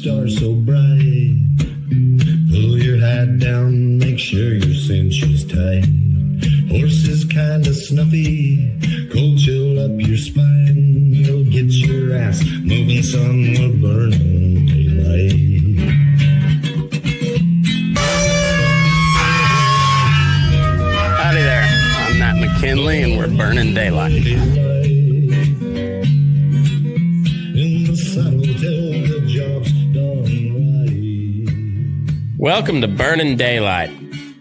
star so bright. Pull your hat down, make sure your cinch is tight. Horse is kinda snuffy, cold chill up your spine. You'll get your ass moving, son, we're burning daylight. Howdy there, I'm Matt McKinley and we're burning daylight. In the saddle till the job's done right. Welcome to Burning Daylight,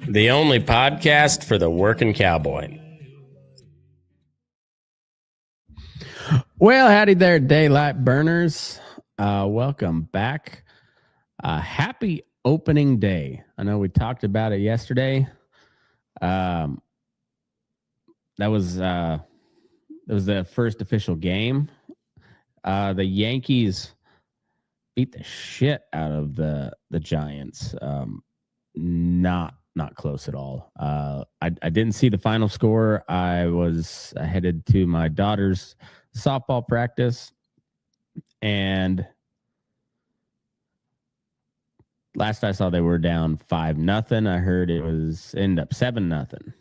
the only podcast for the working cowboy. Well, howdy there, daylight burners. Welcome back. Happy opening day. I know we talked about it yesterday. That was the first official game. The Yankees beat the shit out of the Giants. Not close at all. I didn't see the final score. I was headed to my daughter's softball practice, and last I saw they were down 5-0. I heard it was end up 7-0.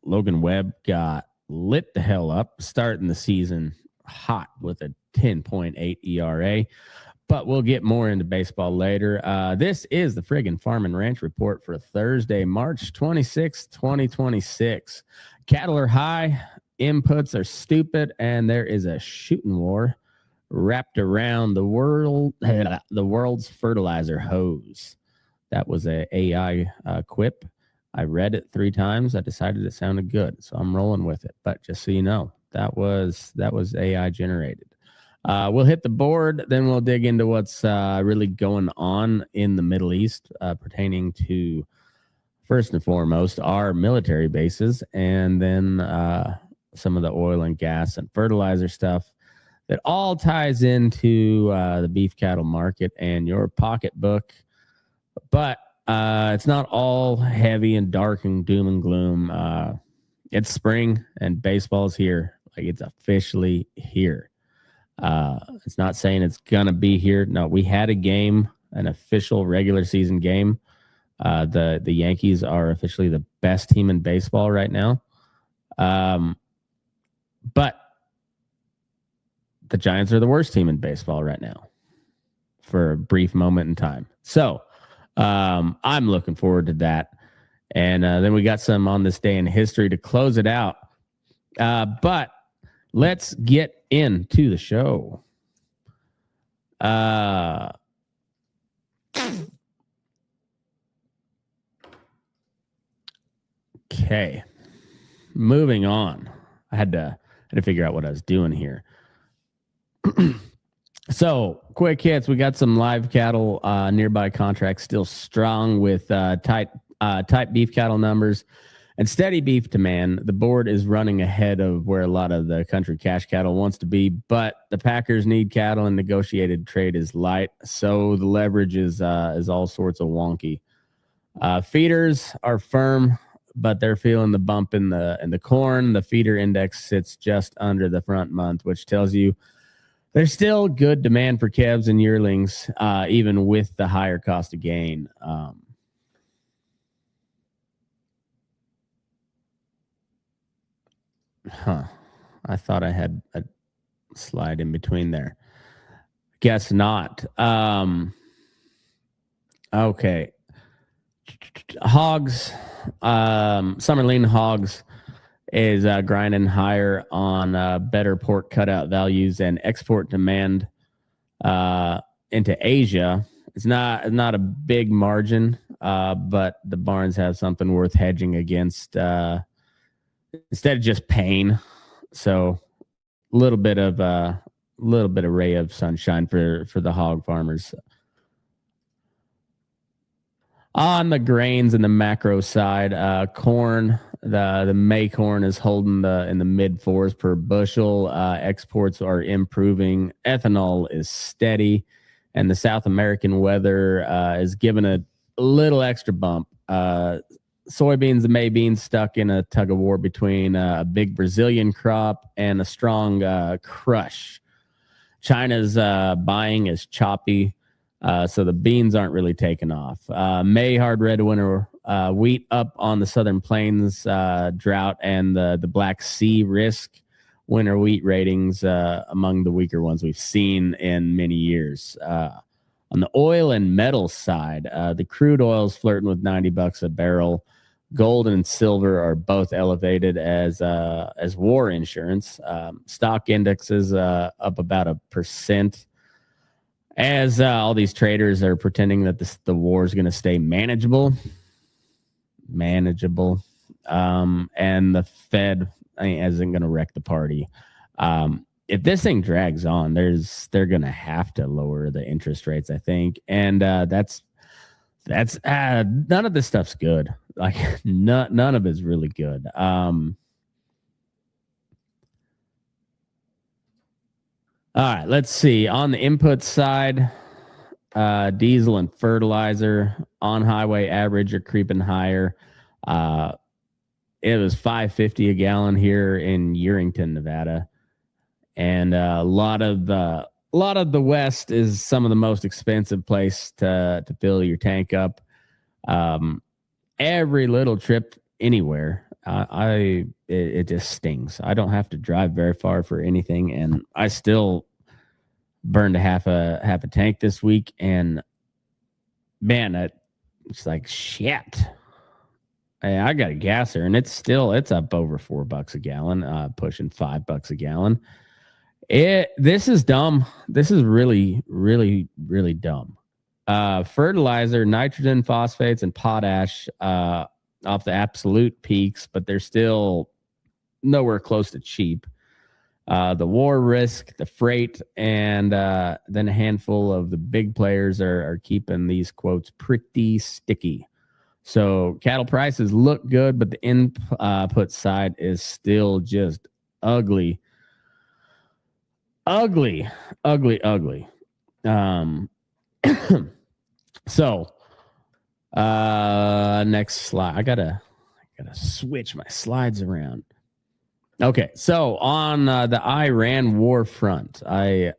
Logan Webb got lit the hell up, starting the season hot with a 10.8 ERA. But we'll get more into baseball later. This is the Frigging Farm and Ranch Report for Thursday, March 26, 2026. Cattle are high, inputs are stupid, and there is a shooting war wrapped around the world's fertilizer hose. That was a AI quip. I read it 3 times. I decided it sounded good, so I'm rolling with it. But just so you know, that was AI generated. We'll hit the board, then we'll dig into what's really going on in the Middle East pertaining to, first and foremost, our military bases, and then some of the oil and gas and fertilizer stuff that all ties into the beef cattle market and your pocketbook. But it's not all heavy and dark and doom and gloom. It's spring and baseball's here. Like, it's officially here. It's not saying it's gonna be here. No, we had a game, an official regular season game. The Yankees are officially the best team in baseball right now. But the Giants are the worst team in baseball right now for a brief moment in time. So I'm looking forward to that. And then we got some on this day in history to close it out. But let's get into the show. Okay. Moving on. I had to figure out what I was doing here. So, quick hits. We got some live cattle nearby contracts still strong with tight beef cattle numbers and steady beef demand. The board is running ahead of where a lot of the country cash cattle wants to be, but the packers need cattle and negotiated trade is light, so the leverage is all sorts of wonky. Feeders are firm, but they're feeling the bump in the corn. The feeder index sits just under the front month, which tells you there's still good demand for calves and yearlings, even with the higher cost of gain. I thought I had a slide in between there. Guess not. Okay. Hogs, summer lean hogs is grinding higher on better pork cutout values and export demand into Asia. It's not a big margin, but the barns have something worth hedging against instead of just pain. So a little bit of ray of sunshine for the hog farmers. On the grains and the macro side, corn, the May corn is holding in the mid 4s per bushel. Exports are improving. Ethanol is steady, and the South American weather is giving a little extra bump. Soybeans and May beans stuck in a tug of war between a big Brazilian crop and a strong crush. China's buying is choppy. So the beans aren't really taking off. May hard red winter wheat up on the Southern Plains drought and the Black Sea risk winter wheat ratings among the weaker ones we've seen in many years. On the oil and metal side, the crude oil is flirting with $90 a barrel. Gold and silver are both elevated as war insurance. Stock indexes up about 1%. As all these traders are pretending that the war is going to stay manageable, and the Fed isn't going to wreck the party. If this thing drags on, they're going to have to lower the interest rates, I think, and that's none of this stuff's good. Like none of it's really good. All right, let's see. On the input side, diesel and fertilizer on highway average are creeping higher. It was $5.50 a gallon here in Urington, Nevada, and a lot of the West is some of the most expensive place to fill your tank up. Every little trip anywhere, it just stings. I don't have to drive very far for anything, and I still burned a half a tank this week. And man, it's like shit. I got a gasser, and it's up over $4 a gallon, pushing $5 a gallon. This is dumb. This is really, really, really dumb. Fertilizer, nitrogen, phosphates, and potash off the absolute peaks, but they're still nowhere close to cheap. The war risk, the freight, and then a handful of the big players are keeping these quotes pretty sticky. So cattle prices look good, but the input side is still just ugly. Ugly. So next slide. I gotta switch my slides around. Okay, so on the Iran war front, I've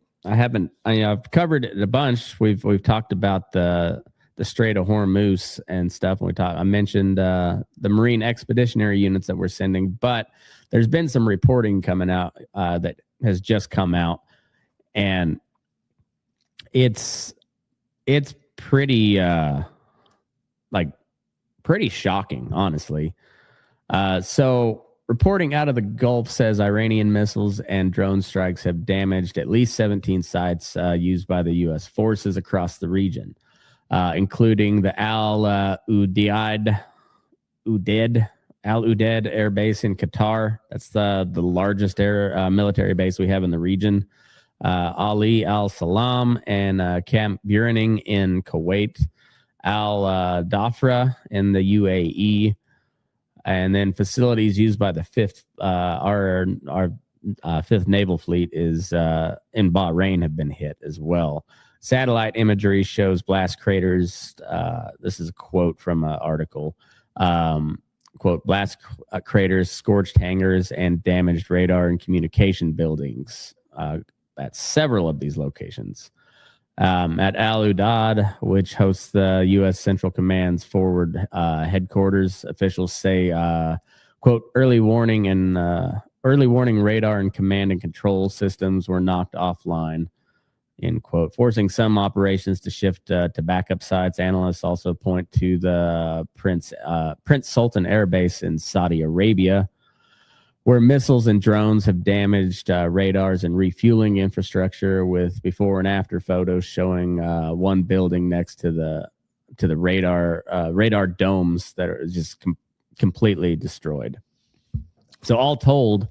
covered it a bunch. We've talked about the Strait of Hormuz and stuff. And I mentioned the Marine Expeditionary units that we're sending, but there's been some reporting coming out that has just come out, and it's pretty pretty shocking, honestly. So reporting out of the Gulf says Iranian missiles and drone strikes have damaged at least 17 sites used by the U.S. forces across the region, including the Al Udeid Air Base in Qatar. That's the largest military base we have in the region. Ali Al Salam and Camp Burening in Kuwait, Al Dhafra in the UAE, and then facilities used by the our Fifth Naval Fleet is in Bahrain have been hit as well. Satellite imagery shows blast craters. This is a quote from an article. Quote, blast craters, scorched hangars, and damaged radar and communication buildings at several of these locations. At Al Udeid, which hosts the U.S. Central Command's forward headquarters, officials say, quote, early warning radar and command and control systems were knocked offline, end quote, forcing some operations to shift to backup sites. Analysts also point to the Prince Sultan Air Base in Saudi Arabia, where missiles and drones have damaged radars and refueling infrastructure, with before and after photos showing one building next to the radar domes that are just completely destroyed. So all told,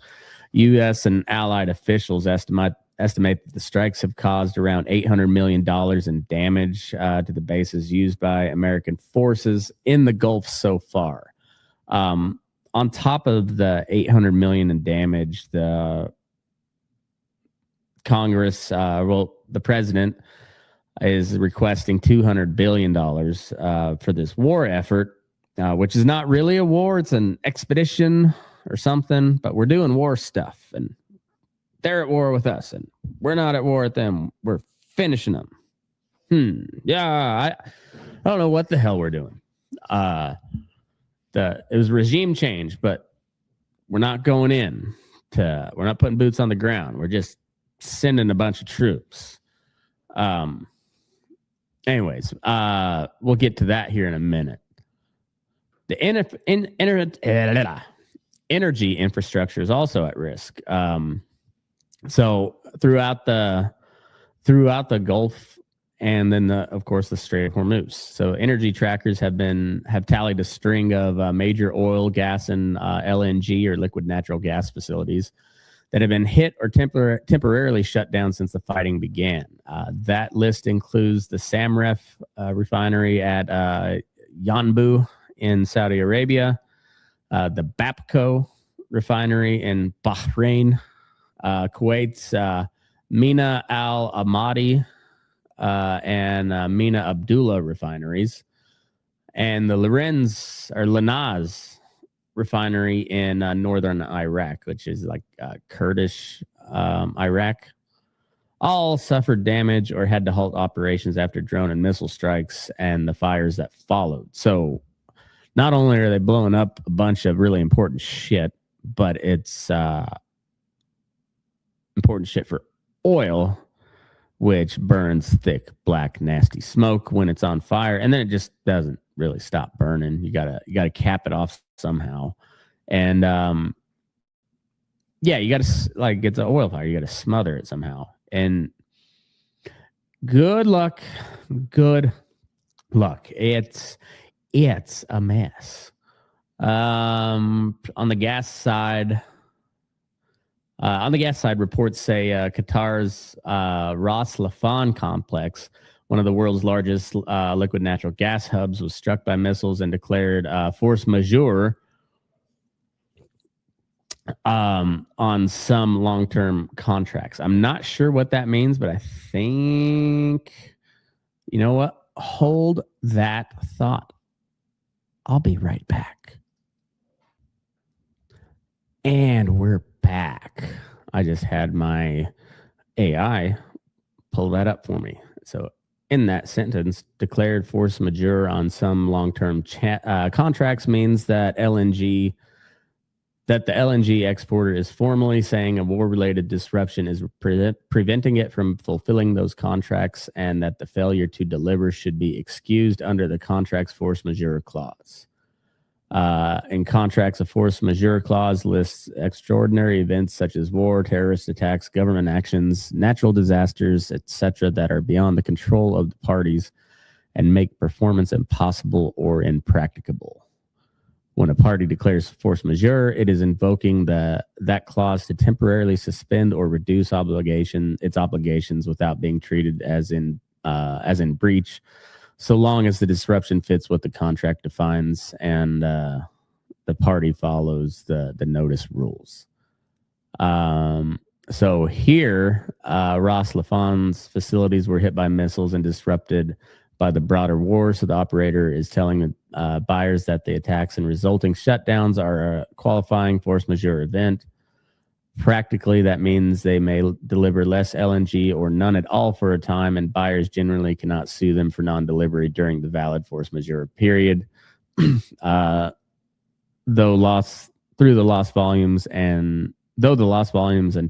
U.S. and allied officials estimate that the strikes have caused around $800 million in damage to the bases used by American forces in the Gulf so far. On top of the $800 million in damage, the Congress, the president is requesting $200 billion for this war effort, which is not really a war. It's an expedition or something, but we're doing war stuff, and they're at war with us, and we're not at war with them. We're finishing them. Yeah, I don't know what the hell we're doing. It was regime change, but we're not going in we're not putting boots on the ground. We're just sending a bunch of troops. Anyways, we'll get to that here in a minute. The energy infrastructure is also at risk. So throughout the Gulf, and then of course the Strait of Hormuz. So energy trackers have tallied a string of major oil, gas, and LNG or liquid natural gas facilities that have been hit or temporarily shut down since the fighting began. That list includes the Samref refinery at Yanbu in Saudi Arabia, the Bapco refinery in Bahrain, Kuwait's Mina Al Amadi and Mina Abdullah refineries, and the Lanaz refinery in northern Iraq, which is like Kurdish Iraq, all suffered damage or had to halt operations after drone and missile strikes and the fires that followed. So not only are they blowing up a bunch of really important shit, but it's important shit for oil, which burns thick, black, nasty smoke when it's on fire, and then it just doesn't really stop burning. You gotta cap it off somehow, and you gotta, like, it's an oil fire. You gotta smother it somehow, and good luck. It's a mess. On the gas side. Reports say Qatar's Ras Laffan complex, one of the world's largest liquid natural gas hubs, was struck by missiles and declared force majeure on some long-term contracts. I'm not sure what that means, but I think, you know what? Hold that thought. I'll be right back. And we're back. I just had my AI pull that up for me. So in that sentence, declared force majeure on some long-term contracts means that the LNG exporter is formally saying a war-related disruption is preventing it from fulfilling those contracts, and that the failure to deliver should be excused under the contract's force majeure clause. In contracts, a force majeure clause lists extraordinary events such as war, terrorist attacks, government actions, natural disasters, etc., that are beyond the control of the parties and make performance impossible or impracticable. When a party declares force majeure, it is invoking that clause to temporarily suspend or reduce its obligations without being treated as in breach, so long as the disruption fits what the contract defines and the party follows the notice rules. So here, Ras Laffan's facilities were hit by missiles and disrupted by the broader war. So the operator is telling buyers that the attacks and resulting shutdowns are a qualifying force majeure event. Practically, that means they may deliver less LNG or none at all for a time, and buyers generally cannot sue them for non-delivery during the valid force majeure period. Though the lost volumes and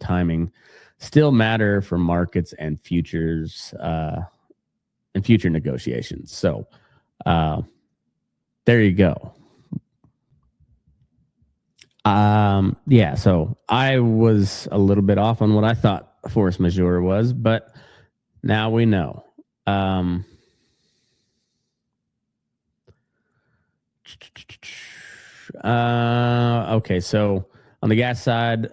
timing still matter for markets and futures and future negotiations. So there you go. So I was a little bit off on what I thought force majeure was, but now we know. Okay, so on the gas side,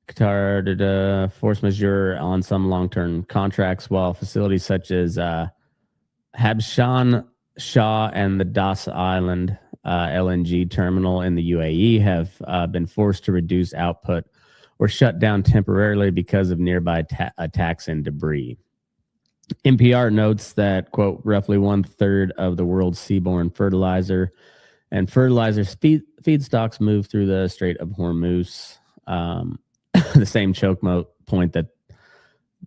Qatar did a force majeure on some long-term contracts, while facilities such as Habshan Shah and the Das Island LNG terminal in the UAE have been forced to reduce output or shut down temporarily because of nearby attacks and debris. NPR notes that, quote, roughly 1/3 of the world's seaborne fertilizer and fertilizer feedstocks move through the Strait of Hormuz. The same choke point that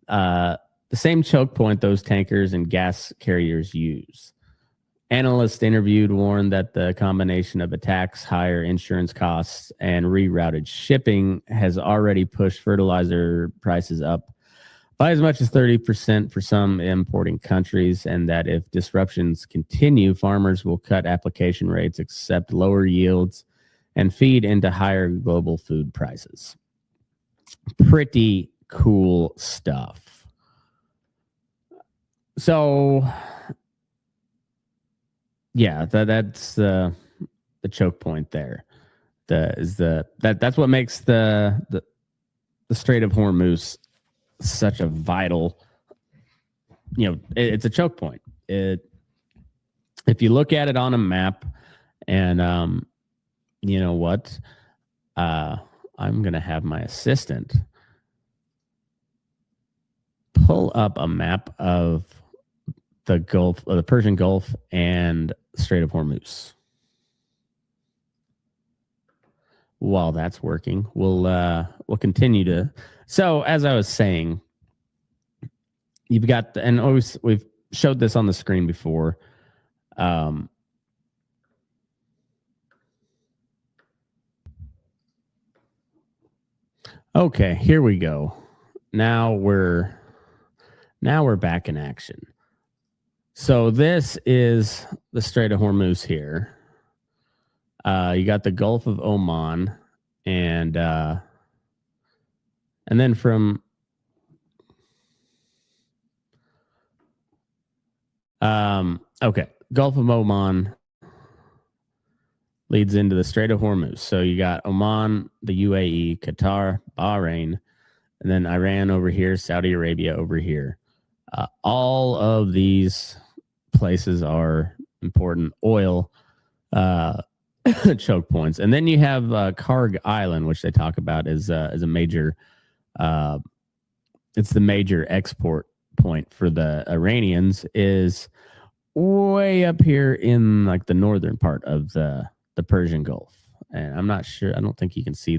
the same choke point those tankers and gas carriers use. Analysts interviewed warned that the combination of attacks, higher insurance costs, and rerouted shipping has already pushed fertilizer prices up by as much as 30% for some importing countries, and that if disruptions continue, farmers will cut application rates, accept lower yields, and feed into higher global food prices. Pretty cool stuff. So, yeah, that's the choke point there. That's what makes the Strait of Hormuz such a vital, it's a choke point. If you look at it on a map, and you know what, I'm gonna have my assistant pull up a map of the Gulf, the Persian Gulf, and Strait of Hormuz. While that's working, we'll continue to. So as I was saying, you've got and always we've showed this on the screen before. Okay, here we go. Now we're back in action. So this is the Strait of Hormuz here. You got the Gulf of Oman, and then from Gulf of Oman leads into the Strait of Hormuz. So you got Oman, the UAE, Qatar, Bahrain, and then Iran over here, Saudi Arabia over here. All of these places are important oil choke points. And then you have Karg Island, which they talk about as a major, it's the major export point for the Iranians, is way up here in like the northern part of the Persian Gulf. And I'm not sure, I don't think you can see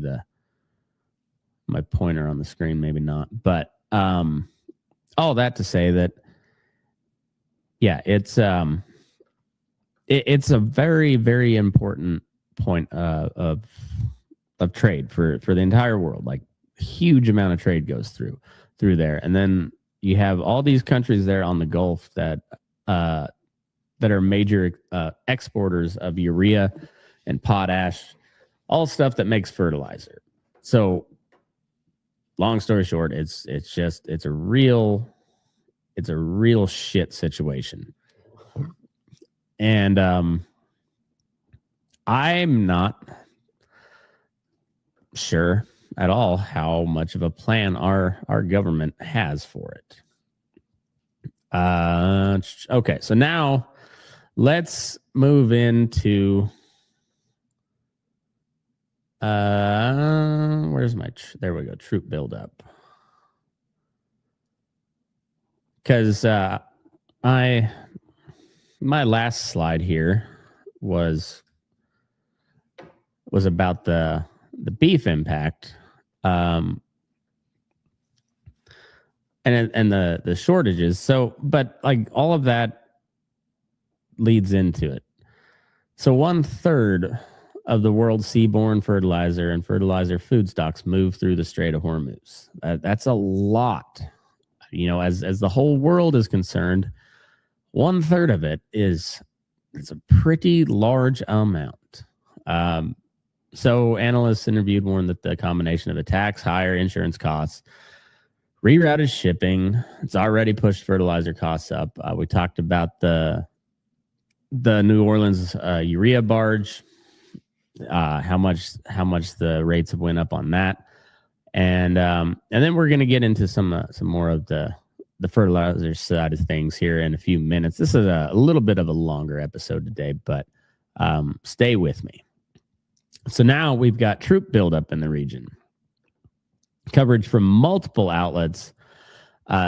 my pointer on the screen, maybe not. But all that to say that, yeah, it's a very, very important point of trade for the entire world. Like, huge amount of trade goes through there, and then you have all these countries there on the Gulf that are major exporters of urea and potash, all stuff that makes fertilizer. So, long story short, it's a real shit situation. And I'm not sure at all how much of a plan our government has for it. Okay, so now let's move into where's my there we go, troop buildup. Because my last slide here was about the beef impact, and the shortages. So, but like all of that leads into it. So 1/3 of the world's seaborne fertilizer and fertilizer food stocks move through the Strait of Hormuz. That's a lot. As the whole world is concerned, 1/3 of it it's a pretty large amount. So analysts interviewed warned that the combination of attacks, higher insurance costs, rerouted shipping, it's already pushed fertilizer costs up. We talked about the New Orleans urea barge, how much the rates have went up on that, and then we're going to get into some more of the fertilizer side of things here in a few minutes. This is a little bit of a longer episode today, but stay with me. So now we've got troop buildup in the region. Coverage from multiple outlets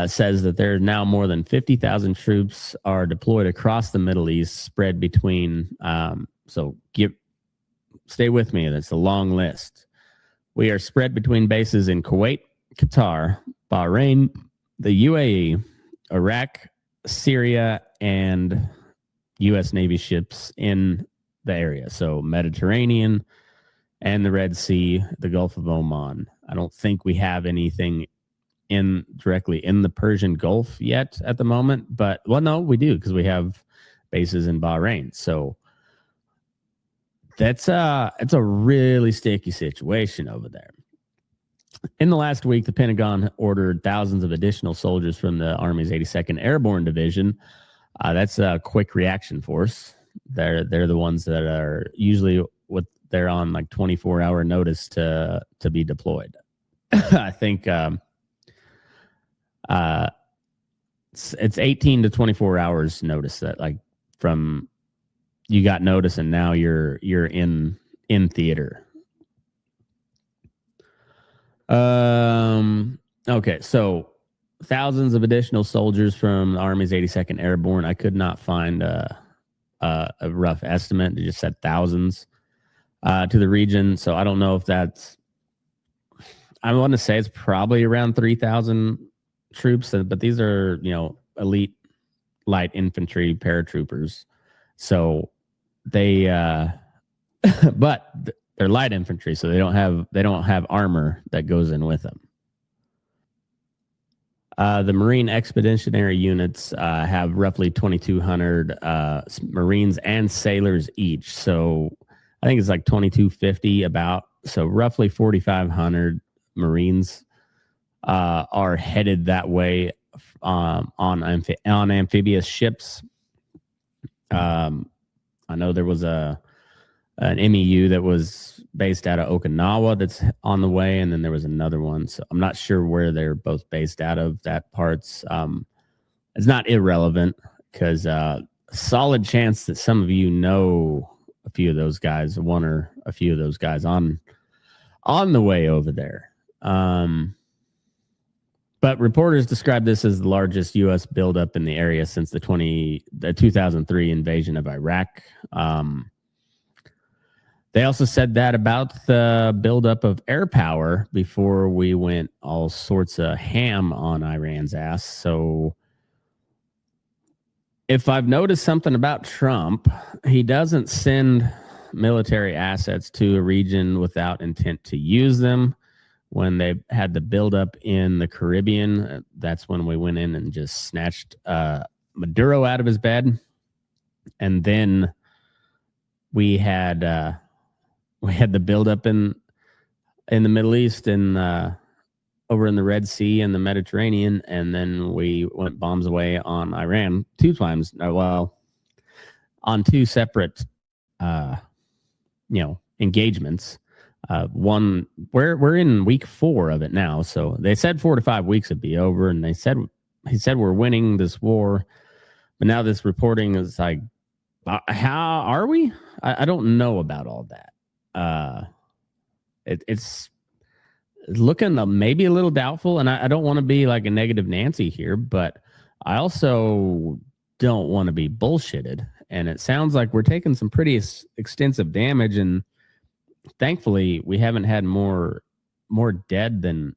says that there are now more than 50,000 troops are deployed across the Middle East, spread between. Stay with me. That's a long list. We are spread between bases in Kuwait, Qatar, Bahrain, the UAE, Iraq, Syria, and U.S. Navy ships in the area. So Mediterranean and the Red Sea, the Gulf of Oman. I don't think we have anything in directly in the Persian Gulf yet at the moment, but well, no, we do because we have bases in Bahrain. So it's a really sticky situation over there. In the last week, the Pentagon ordered thousands of additional soldiers from the Army's 82nd Airborne Division. That's a quick reaction force. They're the ones that are usually they're on like 24-hour notice to be deployed. I think it's 18 to 24 hours notice that like from you got notice and now you're in theater. Okay, so thousands of additional soldiers from the Army's 82nd Airborne. I could not find a rough estimate. They just said thousands to the region. So I don't know if that's. I want to say it's probably around 3,000 troops, but these are elite light infantry paratroopers. So they, but they're light infantry, so they don't have armor that goes in with them. The Marine Expeditionary Units have roughly 2,200 Marines and sailors each. So I think it's like 2,250 about. So roughly 4,500 Marines are headed that way on amphibious ships. I know there was an MEU that was based out of Okinawa that's on the way, and then there was another one. So I'm not sure where they're both based out of. That part's it's not irrelevant because solid chance that some of you know a few of those guys, one or a few of those guys on the way over there. But reporters describe this as the largest U.S. buildup in the area since the 2003 invasion of Iraq. They also said that about the buildup of air power before we went all sorts of ham on Iran's ass. So if I've noticed something about Trump, he doesn't send military assets to a region without intent to use them. When they had the buildup in the Caribbean, that's when we went in and just snatched Maduro out of his bed. And then we had the buildup in the Middle East and over in the Red Sea and the Mediterranean, and then we went bombs away on Iran 2 times. Well, on 2 separate, engagements. One, we're in week 4 of it now, so they said 4 to 5 weeks would be over, and he said we're winning this war, but now this reporting is like, how are we? I don't know about all that. It's looking maybe a little doubtful, and I don't want to be like a negative Nancy here, but I also don't want to be bullshitted. And it sounds like we're taking some pretty extensive damage, and thankfully we haven't had more dead than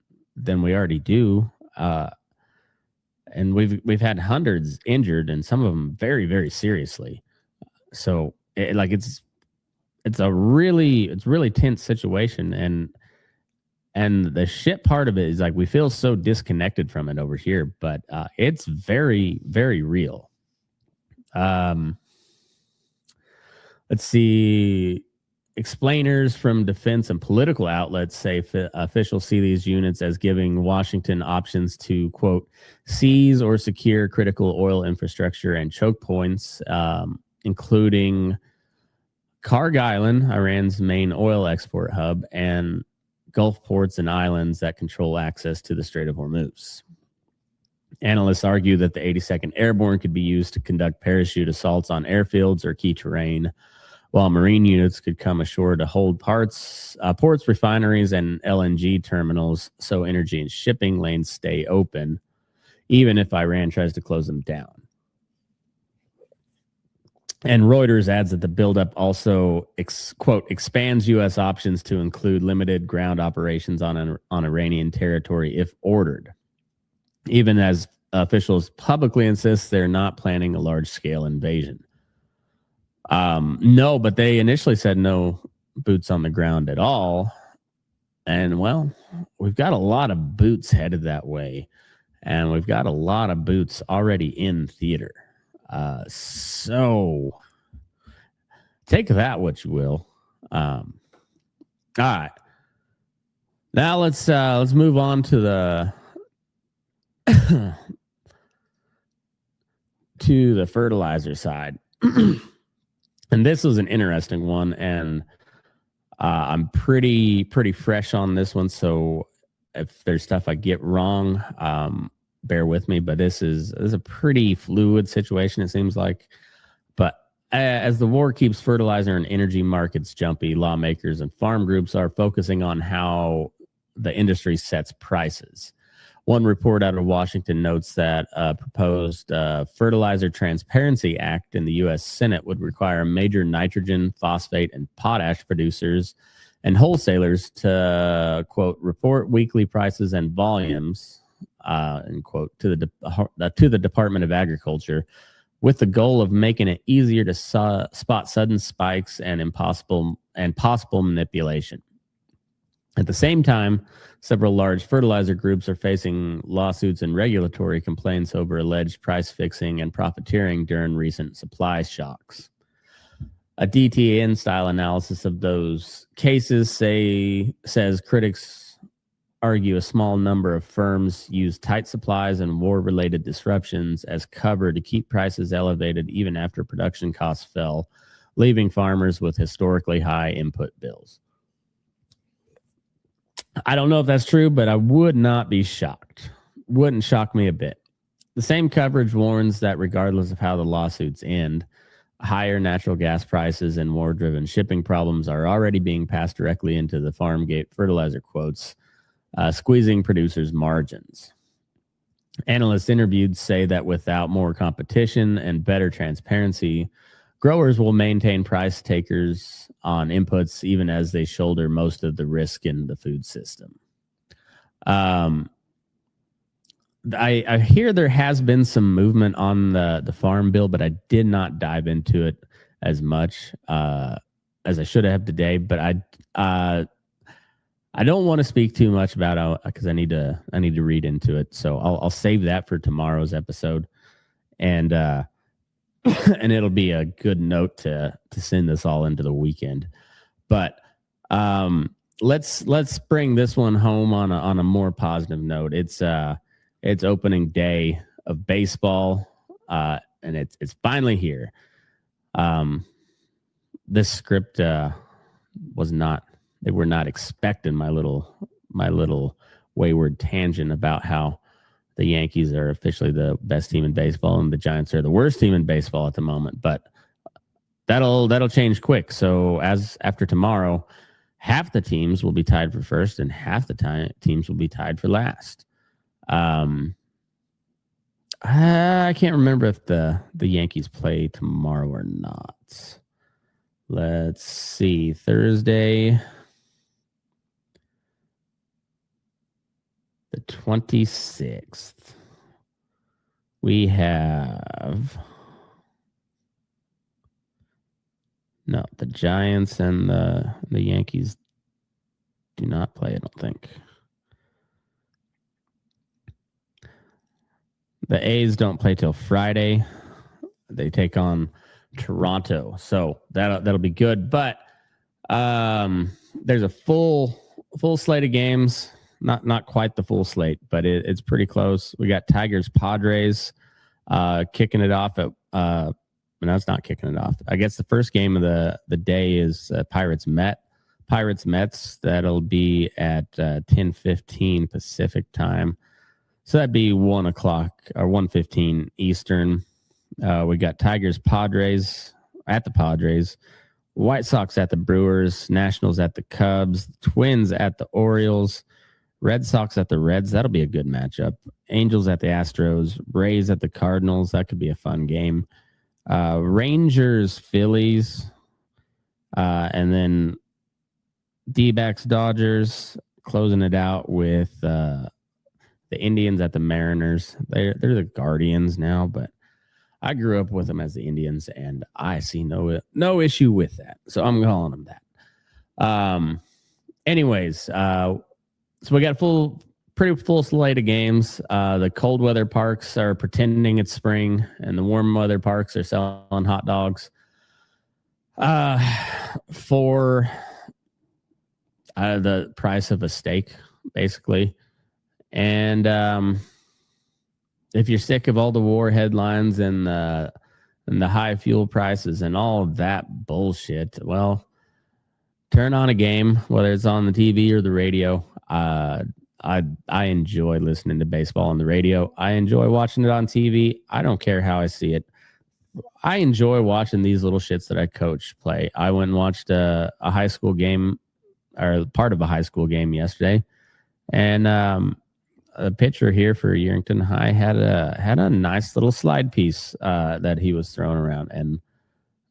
we already do. And we've had hundreds injured, and some of them very, very seriously. So it's a really tense situation, and the shit part of it is like we feel so disconnected from it over here, but it's very, very real. Let's see. Explainers from defense and political outlets say officials see these units as giving Washington options to, quote, seize or secure critical oil infrastructure and choke points, including Karg Island, Iran's main oil export hub, and Gulf ports and islands that control access to the Strait of Hormuz. Analysts argue that the 82nd Airborne could be used to conduct parachute assaults on airfields or key terrain, while Marine units could come ashore to hold ports, refineries, and LNG terminals so energy and shipping lanes stay open, even if Iran tries to close them down. And Reuters adds that the buildup also, quote, expands U.S. options to include limited ground operations on Iranian territory if ordered. even as officials publicly insist they're not planning a large-scale invasion. No, but they initially said no boots on the ground at all. And, well, we've got a lot of boots headed that way. And we've got a lot of boots already in theater. So take that what you will. All right. Now let's move on to the to the fertilizer side. And this was an interesting one, and I'm pretty fresh on this one. So if there's stuff I get wrong, bear with me. But this is a pretty fluid situation, it seems like. But as the war keeps fertilizer and energy markets jumpy, lawmakers and farm groups are focusing on how the industry sets prices. One report out of Washington notes that a proposed Fertilizer Transparency Act in the U.S. Senate would require major nitrogen, phosphate, and potash producers and wholesalers to, quote, report weekly prices and volumes, end quote, to the Department of Agriculture, with the goal of making it easier to spot sudden spikes and possible manipulation. At the same time, several large fertilizer groups are facing lawsuits and regulatory complaints over alleged price fixing and profiteering during recent supply shocks. A DTN-style analysis of those cases says critics argue a small number of firms use tight supplies and war-related disruptions as cover to keep prices elevated even after production costs fell, leaving farmers with historically high input bills. I don't know if that's true, but I would not be shocked. Wouldn't shock me a bit. The same coverage warns that regardless of how the lawsuits end, higher natural gas prices and war-driven shipping problems are already being passed directly into the farm gate fertilizer quotes, squeezing producers' margins. Analysts interviewed say that without more competition and better transparency, growers will maintain price takers on inputs even as they shoulder most of the risk in the food system. I hear there has been some movement on the farm bill, but I did not dive into it as much as I should have today. But I don't want to speak too much about it because I need to read into it. So I'll save that for tomorrow's episode, and and it'll be a good note to send this all into the weekend. But let's bring this one home on a more positive note. It's opening day of baseball, and it's finally here. This script was not. They were not expecting my little wayward tangent about how the Yankees are officially the best team in baseball and the Giants are the worst team in baseball at the moment. But that'll change quick. So after tomorrow, half the teams will be tied for first and half the teams will be tied for last. I can't remember if the Yankees play tomorrow or not. Let's see. Thursday, the 26th. We have the Giants and the Yankees do not play, I don't think. The A's don't play till Friday. They take on Toronto. So that'll be good. But there's a full slate of games. Not quite the full slate, but it's pretty close. We got Tigers Padres kicking it off at no, it's not kicking it off. I guess the first game of the day is Pirates Mets. That'll be at 10:15 Pacific time. So that'd be 1 o'clock or 1:15 Eastern. We got Tigers Padres at the Padres, White Sox at the Brewers, Nationals at the Cubs, Twins at the Orioles, Red Sox at the Reds. That'll be a good matchup. Angels at the Astros, Rays at the Cardinals. That could be a fun game. Rangers, Phillies, and then D-backs, Dodgers, closing it out with the the Indians at the Mariners. They're the Guardians now, but I grew up with them as the Indians, and I see no issue with that. So I'm calling them that. Anyways, so we got pretty full slate of games. The cold weather parks are pretending it's spring, and the warm weather parks are selling hot dogs for the price of a steak, basically. And if you're sick of all the war headlines and the high fuel prices and all of that bullshit, well, turn on a game, whether it's on the TV or the radio. I enjoy listening to baseball on the radio. I enjoy watching it on TV. I don't care how I see it. I enjoy watching these little shits that I coach play. I went and watched a high school game, or part of a high school game yesterday, and a pitcher here for Yerington High had a nice little slide piece that he was throwing around, and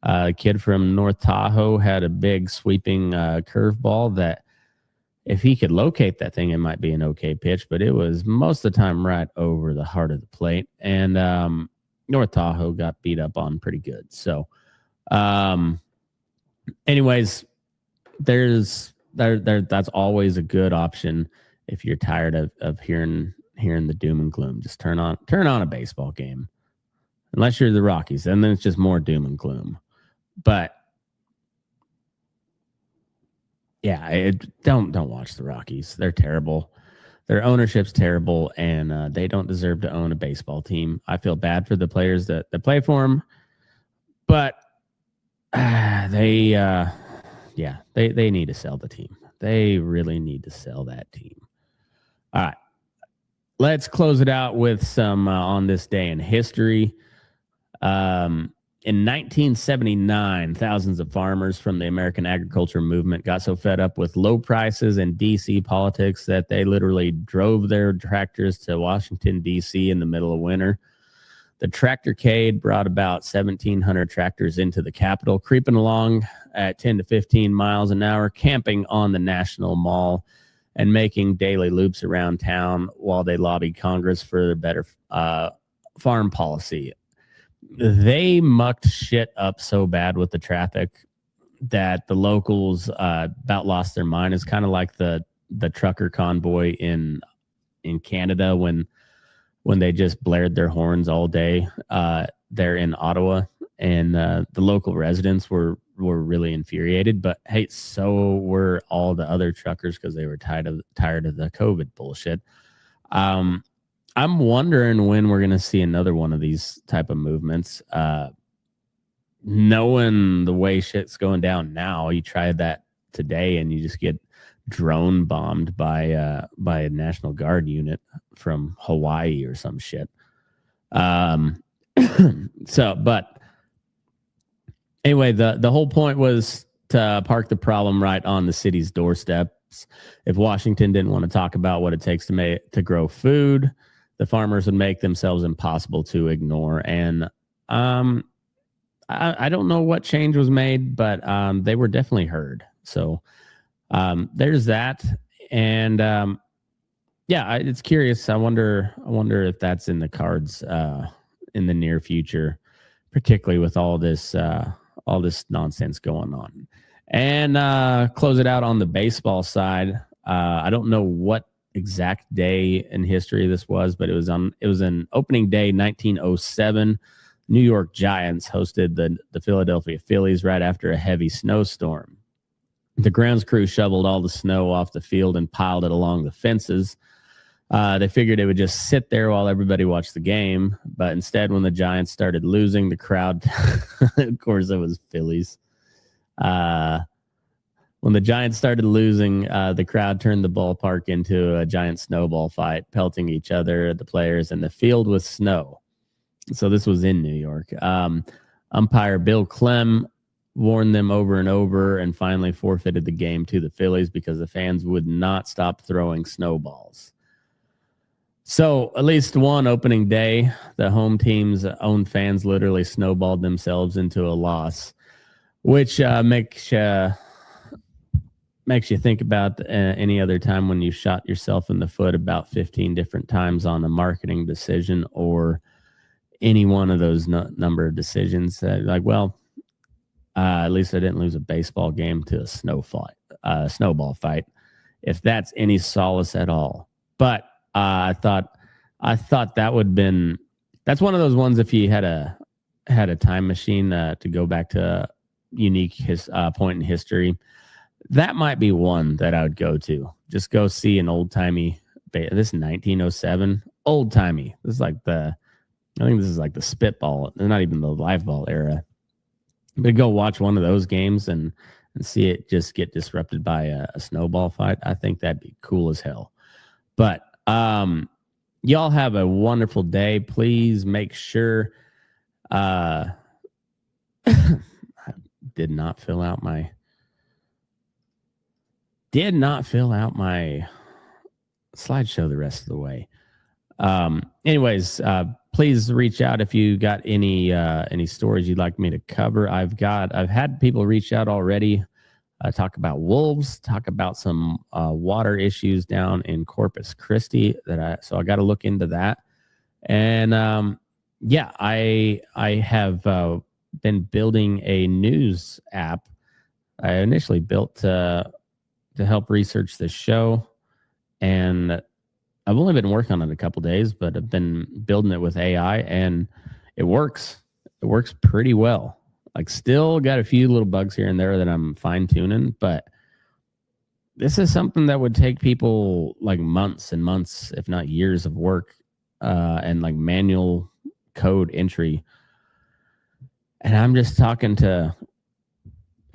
a kid from North Tahoe had a big sweeping curveball that, if he could locate that thing, it might be an okay pitch, but it was most of the time right over the heart of the plate. And North Tahoe got beat up on pretty good. So anyways, that's always a good option if you're tired of hearing the doom and gloom. Just turn on a baseball game. Unless you're the Rockies, and then it's just more doom and gloom. But yeah, don't watch the Rockies. They're terrible. Their ownership's terrible, and they don't deserve to own a baseball team. I feel bad for the players that play for them, but they need to sell the team. They really need to sell that team. All right, let's close it out with some on this day in history. In 1979, thousands of farmers from the American agriculture movement got so fed up with low prices and D.C. politics that they literally drove their tractors to Washington, D.C. in the middle of winter. The tractorcade brought about 1,700 tractors into the Capitol, creeping along at 10 to 15 miles an hour, camping on the National Mall, and making daily loops around town while they lobbied Congress for a better farm policy. They mucked shit up so bad with the traffic that the locals about lost their mind. It's kind of like the trucker convoy in Canada when they just blared their horns all day there in Ottawa, and the local residents were really infuriated. But hey, so were all the other truckers, because they were tired of the COVID bullshit. I'm wondering when we're going to see another one of these type of movements. Knowing the way shit's going down now, you try that today and you just get drone bombed by a National Guard unit from Hawaii or some shit. But anyway, the whole point was to park the problem right on the city's doorsteps. If Washington didn't want to talk about what it takes to grow food, the farmers would make themselves impossible to ignore. And I don't know what change was made, but they were definitely heard. So there's that. And it's curious. I wonder if that's in the cards in the near future, particularly with all this nonsense going on. And close it out on the baseball side. I don't know what exact day in history this was, but it was an opening day 1907. New York Giants hosted the Philadelphia Phillies right after a heavy snowstorm. The grounds crew shoveled all the snow off the field and piled it along the fences. They figured it would just sit there while everybody watched the game, but instead, when the Giants started losing, the crowd, of course it was Phillies, when the Giants started losing, the crowd turned the ballpark into a giant snowball fight, pelting each other, the players, and the field with snow. So this was in New York. Umpire Bill Clem warned them over and over and finally forfeited the game to the Phillies because the fans would not stop throwing snowballs. So at least one opening day, the home team's own fans literally snowballed themselves into a loss, which makes makes you think about any other time when you shot yourself in the foot about 15 different times on a marketing decision or any one of those number of decisions. Like, well, at least I didn't lose a baseball game to a snowball fight, if that's any solace at all. But I thought that would have been, that's one of those ones, if you had a time machine to go back to a unique point in history, that might be one that I would go to. Just go see an old timey. This is 1907, old timey. I think this is like the spitball. They're not even the live ball era. But go watch one of those games and see it just get disrupted by a snowball fight. I think that'd be cool as hell. But y'all have a wonderful day. Please make sure. I did not fill out my slideshow the rest of the way. Anyways, please reach out if you got any stories you'd like me to cover. I've had people reach out already, talk about wolves, talk about some water issues down in Corpus Christi so I got to look into that. And I have been building a news app. I initially built to help research the show, and I've only been working on it a couple days, but I've been building it with AI, and it works. It works pretty well. Like, still got a few little bugs here and there that I'm fine tuning, but this is something that would take people like months and months, if not years of work, and like manual code entry. And I'm just talking to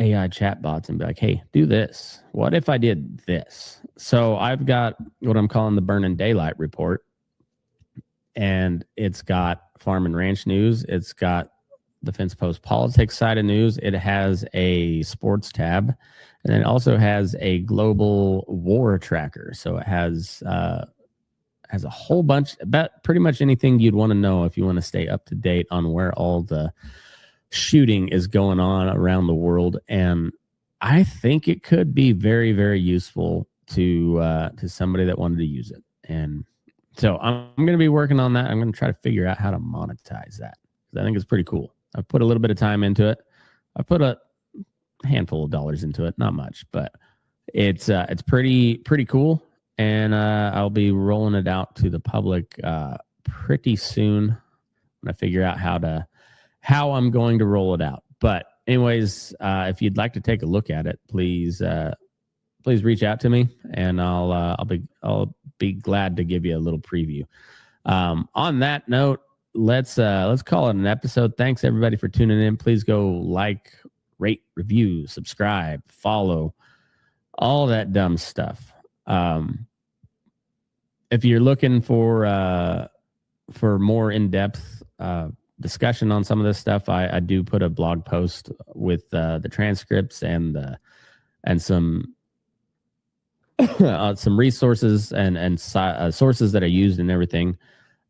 AI chatbots and be like, hey, do this. What if I did this? So I've got what I'm calling the Burning Daylight report. And it's got farm and ranch news. It's got the Fence Post politics side of news. It has a sports tab. And then it also has a global war tracker. So it has a whole bunch, about pretty much anything you'd want to know if you want to stay up to date on where all the shooting is going on around the world. And I think it could be very, very useful to somebody that wanted to use it. And so I'm going to be working on that. I'm going to try to figure out how to monetize that, because I think it's pretty cool. I've put a little bit of time into it. I put a handful of dollars into it, not much, but it's pretty cool. And I'll be rolling it out to the public pretty soon when I figure out how I'm going to roll it out. But anyways, if you'd like to take a look at it, please reach out to me, and I'll be glad to give you a little preview. On that note, let's call it an episode. Thanks everybody for tuning in. Please go like, rate, review, subscribe, follow, all that dumb stuff. If you're looking for more in-depth discussion on some of this stuff, I do put a blog post with the transcripts and some some resources and sources that I used and everything.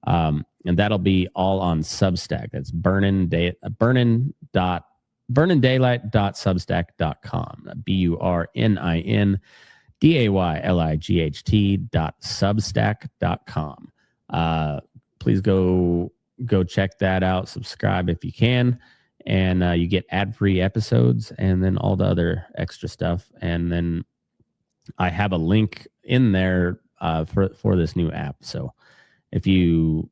And that'll be all on Substack. That's burningdaylight.substack.com. BURNINDAYLIGHT.substack.com. Please go check that out. Subscribe if you can. And you get ad-free episodes and then all the other extra stuff. And then I have a link in there for this new app. So if you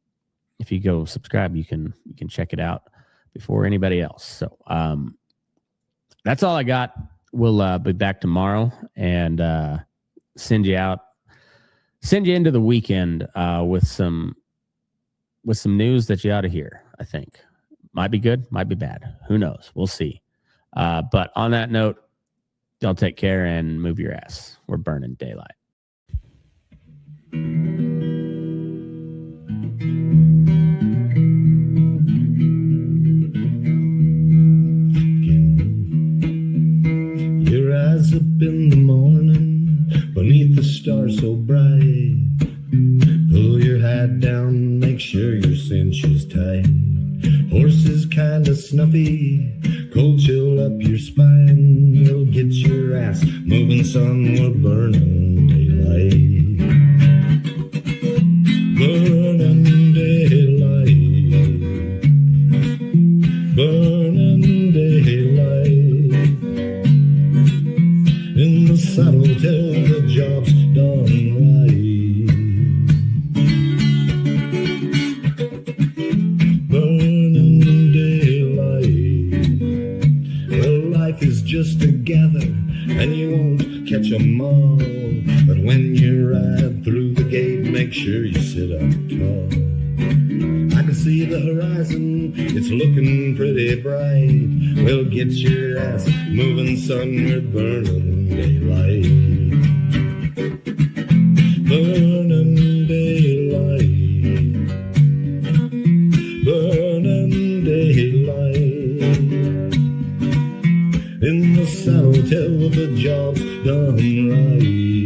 go subscribe, you can check it out before anybody else. So that's all I got. We'll be back tomorrow and send you into the weekend with some news that you ought to hear. I think might be good, might be bad. Who knows? We'll see. But on that note, y'all take care and move your ass. We're burning daylight. Your eyes up in the morning beneath the stars so bright. Pull your hat down, make sure your cinch is tight. Horse is kinda snuffy, cold chill up your spine. We'll get your ass moving, son. We're burning daylight. Burning daylight. Burning daylight. In the saddle till the job's done right. Burning daylight. Well, life is just a gather, and you won't catch 'em all. But when you ride through the gate, make sure you sit up tall. I can see the horizon, it's looking pretty bright. Well, get your ass moving, son, we're burning daylight. Burning daylight. Burning daylight. In the saddle till the job's done right.